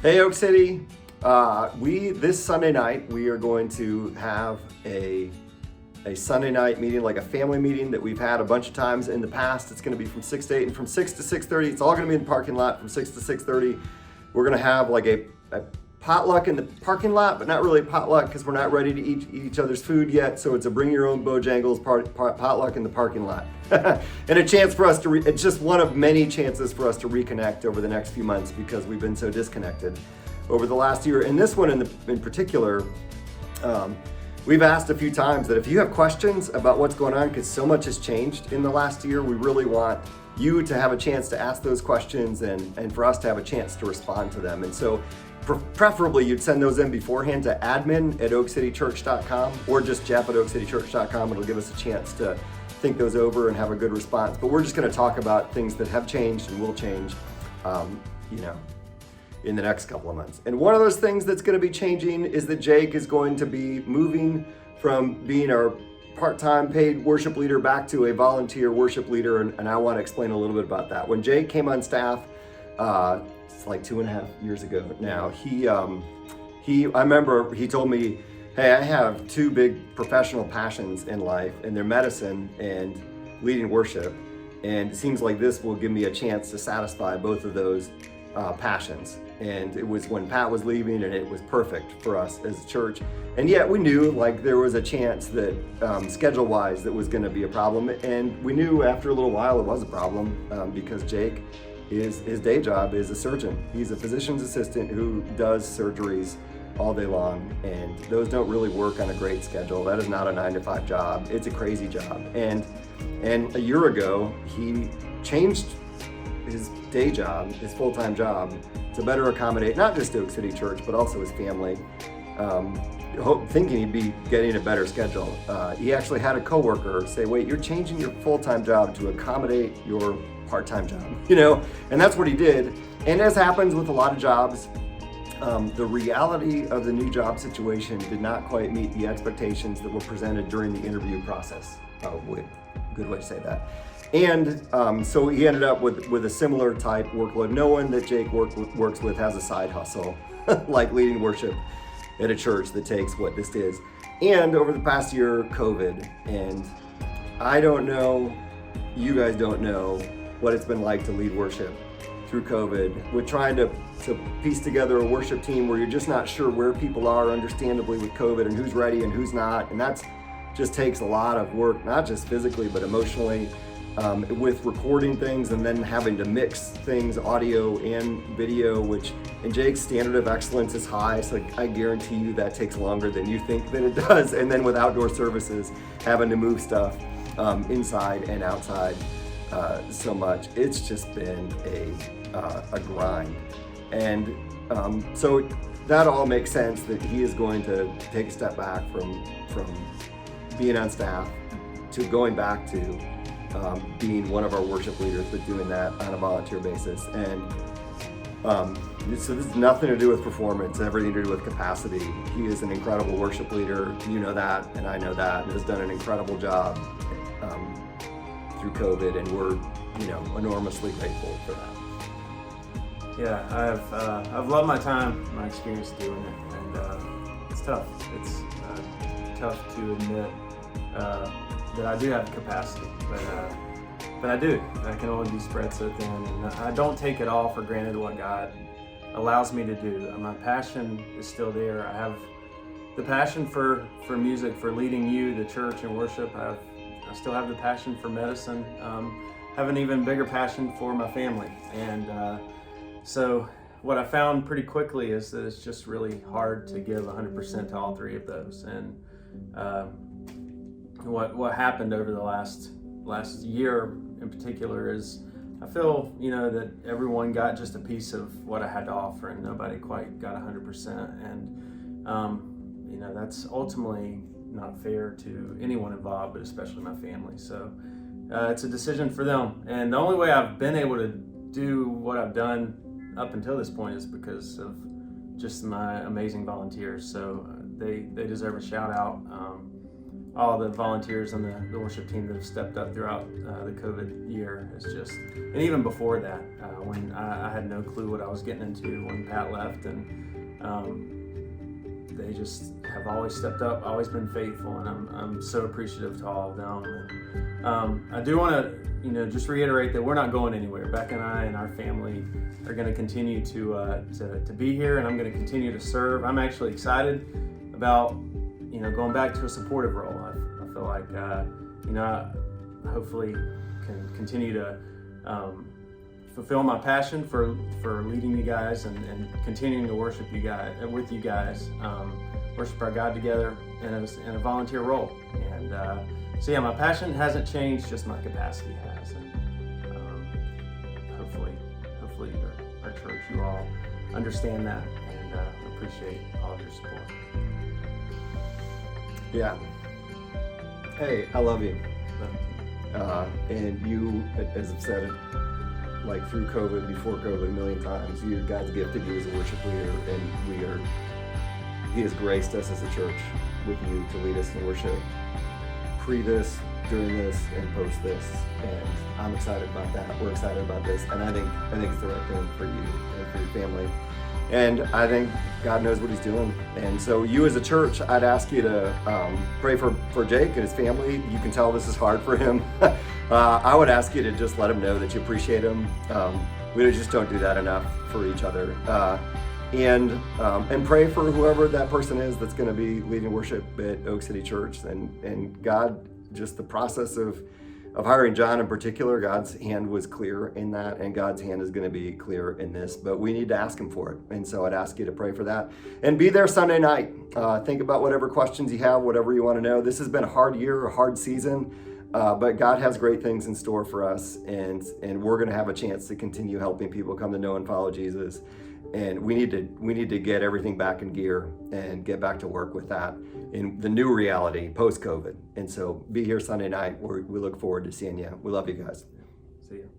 Hey, Oak City. This Sunday night, we are going to have a Sunday night meeting, like a family meeting that we've had a bunch of times in the past. It's going to be from 6 to 8 and from 6 to 6:30. It's all going to be in the parking lot from 6 to 6:30. We're going to have like a potluck in the parking lot, but not really a potluck because we're not ready to eat each other's food yet. So it's a bring your own Bojangles potluck in the parking lot. And a chance for us to, it's just one of many chances for us to reconnect over the next few months because we've been so disconnected over the last year. And this one in particular, we've asked a few times that if you have questions about what's going on, because so much has changed in the last year, we really want you to have a chance to ask those questions and for us to have a chance to respond to them. And so preferably you'd send those in beforehand to admin@oakcitychurch.com or just jeff@oakcitychurch.com. It'll give us a chance to think those over and have a good response. But we're just going to talk about things that have changed and will change, in the next couple of months. And one of those things that's going to be changing is that Jake is going to be moving from being our part-time paid worship leader back to a volunteer worship leader. And I want to explain a little bit about that. When Jake came on staff, it's like 2.5 years ago now, I remember he told me, hey, I have two big professional passions in life, and they're medicine and leading worship. And it seems like this will give me a chance to satisfy both of those passions. And it was when Pat was leaving, and it was perfect for us as a church. And yet we knew like there was a chance that schedule-wise that was going to be a problem. And we knew after a little while it was a problem because Jake, his day job is a surgeon. He's a physician's assistant who does surgeries all day long, and those don't really work on a great schedule. That is not a 9-to-5 job. It's a crazy job. And a year ago, he changed his day job, his full-time job, to better accommodate not just Oak City Church, but also his family, thinking he'd be getting a better schedule. He actually had a coworker say, wait, you're changing your full-time job to accommodate your part-time job, and that's what he did. And as happens with a lot of jobs, the reality of the new job situation did not quite meet the expectations that were presented during the interview process. Good way to say that. And so he ended up with a similar type workload. No one that Jake works with has a side hustle like leading worship at a church that takes what this is. And over the past year, COVID, and I don't know, you guys don't know what it's been like to lead worship through COVID. We're trying to piece together a worship team where you're just not sure where people are, understandably, with COVID and who's ready and who's not. And that's just takes a lot of work, not just physically, but emotionally, with recording things and then having to mix things, audio and video, and Jake's standard of excellence is high. So I guarantee you that takes longer than you think that it does. And then with outdoor services, having to move stuff inside and outside so much, it's just been a grind. And so that all makes sense that he is going to take a step back from being on staff to going back to being one of our worship leaders, but doing that on a volunteer basis. And so this has nothing to do with performance, everything to do with capacity. He is an incredible worship leader, you know that, and I know that, and has done an incredible job through COVID, and we're enormously grateful for that. Yeah, I've loved my time, my experience doing it, and it's tough. It's tough to admit that I do have capacity, but I do. I can only be spread so thin, and I don't take it all for granted what God allows me to do. My passion is still there. I have the passion for music, for leading you, the church, and worship. I still have the passion for medicine. Have an even bigger passion for my family, and so what I found pretty quickly is that it's just really hard to give 100% to all three of those. And what happened over the last year in particular is I feel that everyone got just a piece of what I had to offer, and nobody quite got 100%. And that's ultimately not fair to anyone involved, but especially my family. So it's a decision for them. And the only way I've been able to do what I've done up until this point is because of just my amazing volunteers. So they deserve a shout out. all the volunteers and the worship team that have stepped up throughout the COVID year is just, and even before that, when I had no clue what I was getting into when Pat left, and they just have always stepped up, always been faithful, and I'm so appreciative to all of them. And I do want to, just reiterate that we're not going anywhere. Beck and I and our family are going to continue to be here, and I'm going to continue to serve. I'm actually excited about going back to a supportive role. I feel like I hopefully can continue to fulfill my passion for leading you guys and continuing to worship you guys with you guys, worship our God together in a volunteer role. And so yeah, my passion hasn't changed, just my capacity has. And hopefully our church, you all understand that and appreciate all of your support. Yeah. Hey, I love you. And you, as I've said, like through COVID, before COVID, a million times, God's gifted you as a worship leader, and He has graced us as a church with you to lead us in worship, pre this, during this, and post this. And I'm excited about that. We're excited about this, and I think it's the right thing for you and for your family. And I think God knows what He's doing. And so you as a church, I'd ask you to pray for Jake and his family. You can tell this is hard for him. I would ask you to just let him know that you appreciate him. We just don't do that enough for each other. And pray for whoever that person is that's going to be leading worship at Oak City Church. And God, just the process of hiring John in particular, God's hand was clear in that, and God's hand is going to be clear in this, but we need to ask Him for it. And so I'd ask you to pray for that and be there Sunday night. Think about whatever questions you have, whatever you want to know. This has been a hard year, a hard season, but God has great things in store for us, and we're going to have a chance to continue helping people come to know and follow Jesus. And we need to get everything back in gear and get back to work with that in the new reality post-COVID. And so be here Sunday night. We look forward to seeing you. We love you guys. See you.